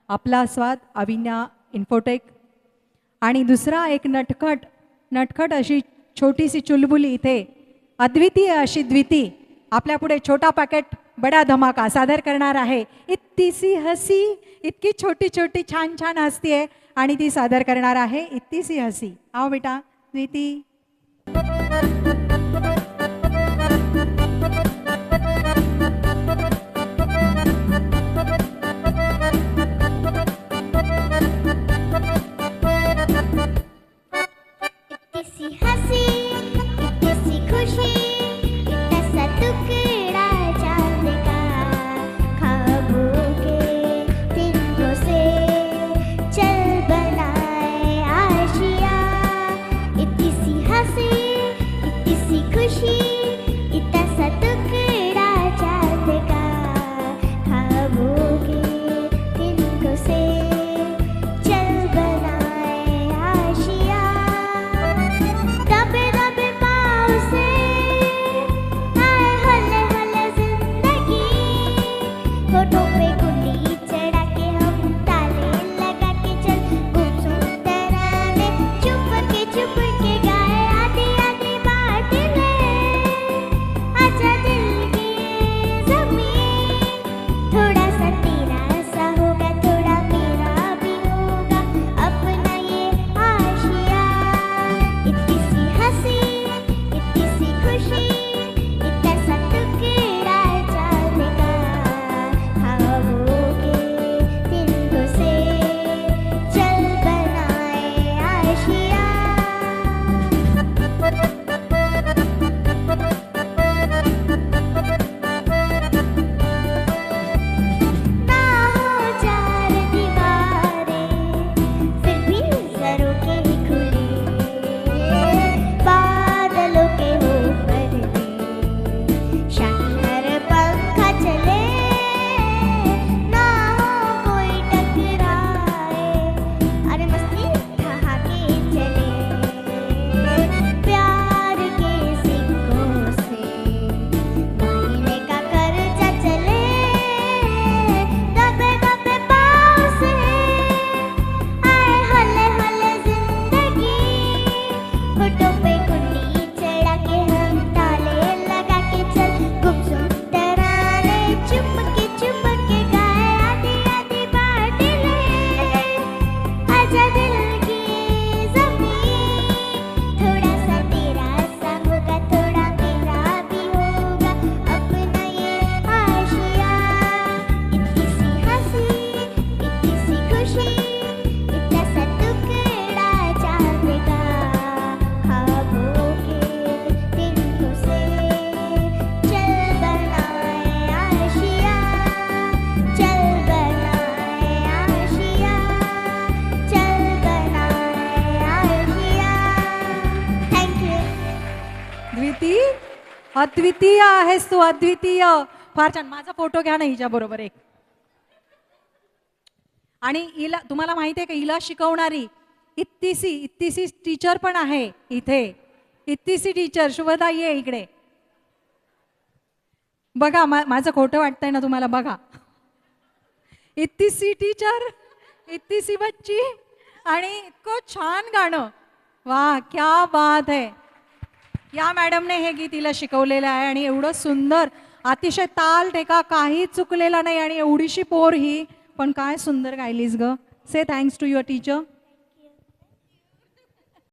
आपला स्वाद अविन्या इन्फोटेक आणि दुसरा एक नटखट अशी छोटीशी चुलबुली इथे अद्वितीय अशी द्विती आपल्यापुढे छोटा पॅकेट बडा धमाका सादर करणार आहे. इतकी सी हसी, इतकी छोटी छोटी छान छान हसती आहे आणि ती सादर करणार आहे इतकी सी हसी. आओ बेटा द्विती. अद्वितीय आहेस तू, अद्वितीय. फार छान. माझा फोटो घ्या ना हिच्या बरोबर एक. आणि हिला तुम्हाला माहिती आहे का हिला शिकवणारी इत्तिसी टीचर पण आहे इथे. इत्तिसी टीचर शुभदा ये इकडे बघा. माझं खोटं वाटतंय ना तुम्हाला? बघा इत्तिसी टीचर, इत्तिसी बच्ची आणि इतकं छान गाणं. वाह क्या बात है. या मॅडमने हे गीत हिला शिकवलेलं आहे आणि एवढं सुंदर, अतिशय ताल टेका काही चुकलेला नाही आणि एवढीशी पोर ही पण काय सुंदर गायलीस ग. से थँक्स टू युअर टीचर.